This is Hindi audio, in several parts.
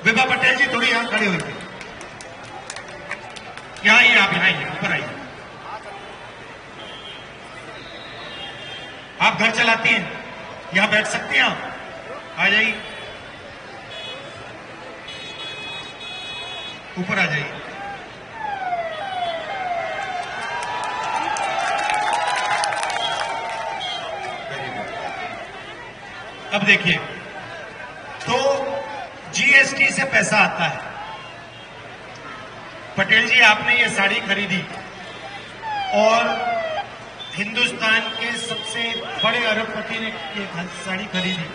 विभा पटेल जी थोड़ी यहां खड़े हुई थी, यहाँ आइए, आप यहाँ आइए, ऊपर आइए। आप घर चलाती हैं, यहां बैठ सकती हैं आप, आ जाइए, ऊपर आ जाइए। अब देखिए, तो जीएसटी से पैसा आता है। पटेल जी, आपने ये साड़ी खरीदी और हिंदुस्तान के सबसे बड़े अरबपति ने ये साड़ी खरीदी,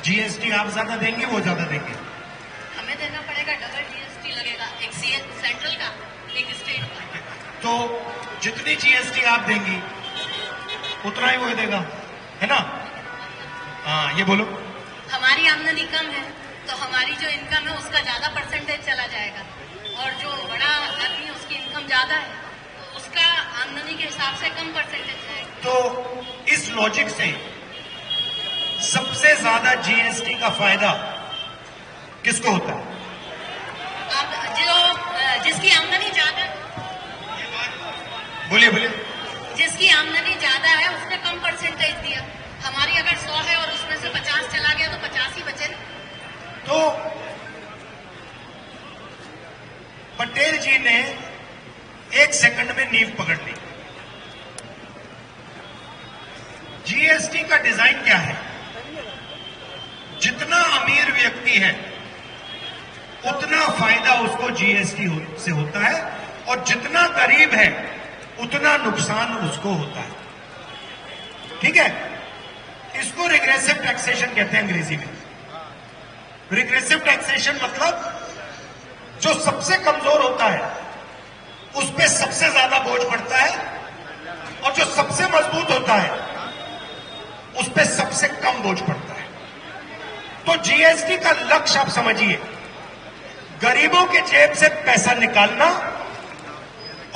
जीएसटी आप ज्यादा देंगे, वो ज्यादा देंगे? हमें देना पड़ेगा, डबल जीएसटी लगेगा, एक सेंट्रल का, एक स्टेट का। तो जितनी जीएसटी आप देंगी उतना ही वो देगा, है ना? हाँ, ये बोलो। हमारी आमदनी कम है तो हमारी जो इनकम है उसका ज्यादा परसेंटेज चला जाएगा, और जो बड़ा आदमी है उसकी इनकम ज्यादा है तो उसका आमदनी के हिसाब से कम परसेंटेज जाएगा। तो इस लॉजिक से सबसे ज्यादा जीएसटी का फायदा किसको होता है? अब जिसकी आमदनी ज्यादा, बोलिए बोलिए। जिसकी आमदनी ज्यादा है उसने कम परसेंटेज दिया। हमारी अगर 100 है और उसमें से 50 चला गया तो 50 ही बचे। तो पटेल जी ने 1 सेकंड में नींव पकड़ ली। जीएसटी का डिजाइन क्या है? जितना अमीर व्यक्ति है उतना फायदा उसको जीएसटी से होता है, और जितना गरीब है उतना नुकसान उसको होता है। ठीक है? इसको रिग्रेसिव टैक्सेशन कहते हैं अंग्रेजी में। रिग्रेसिव टैक्सेशन मतलब जो सबसे कमजोर होता है उस पर सबसे ज्यादा बोझ पड़ता है, और जो सबसे मजबूत होता है उस पर सबसे कम बोझ पड़ता है। तो जीएसटी का लक्ष्य आप समझिए, गरीबों के जेब से पैसा निकालना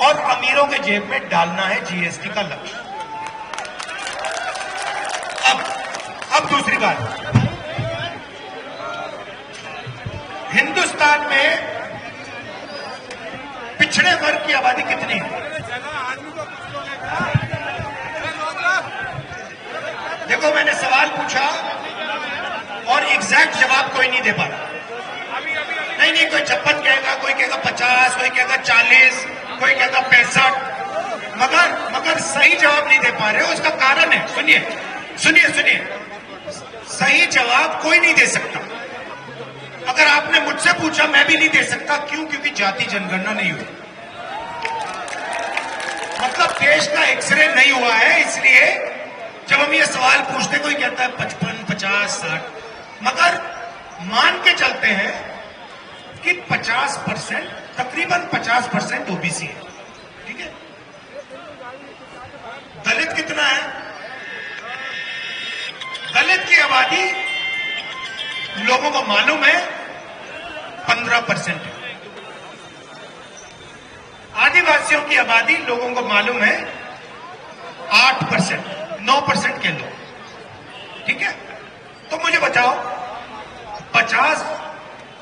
और अमीरों के जेब में डालना है जीएसटी का लक्ष्य। अब दूसरी बात, हिंदुस्तान में पिछड़े वर्ग की आबादी कितनी है? देखो, मैंने सवाल पूछा और एग्जैक्ट जवाब कोई नहीं दे पा रहा। नहीं, कोई 56 कहेगा, कोई कहेगा 50, कोई कहेगा 40, कोई कहेगा 65, मगर सही जवाब नहीं दे पा रहे हो। उसका कारण है, सुनिए, सही जवाब कोई नहीं दे सकता। अगर आपने मुझसे पूछा, मैं भी नहीं दे सकता। क्यों? क्योंकि जाति जनगणना नहीं हुई, मतलब देश का एक्सरे नहीं हुआ है। इसलिए जब हम ये सवाल पूछते, कोई कहता है 55, 50, 60, मगर मान के चलते हैं कि 50%, तकरीबन 50% ओबीसी है। ठीक है? दलित कितना है? दलित की आबादी लोगों को मालूम है 15% है। आदिवासियों की आबादी लोगों को मालूम है 8%, 9% के लोग। ठीक है? तो मुझे बताओ, 50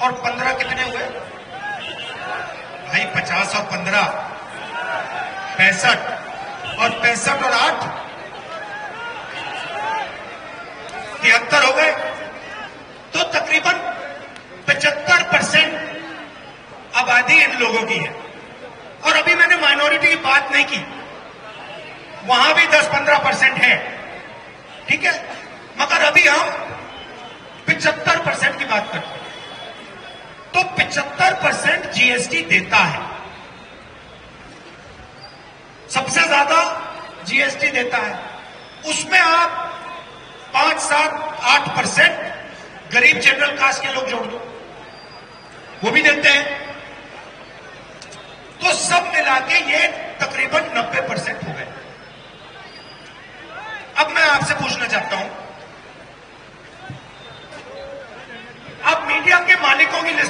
और 15 कितने हुए भाई? 50 और 15 65, और 65 और 8 73 हो गए। तो तकरीबन 75% आबादी इन लोगों की है। और अभी मैंने माइनॉरिटी की बात नहीं की, वहां भी 10-15% है। ठीक है? मगर अभी हम 75% की बात करते हैं। तो 75% जीएसटी देता है, सबसे ज्यादा जीएसटी देता है। उसमें आप 5, 7, 8% गरीब जनरल कास्ट के लोग जोड़ दो, वो भी देते हैं। तो सब मिला के ये तकरीबन 90% हो गए। अब मैं आपसे पूछना चाहता हूं, अब मीडिया के मालिकों की लिस्ट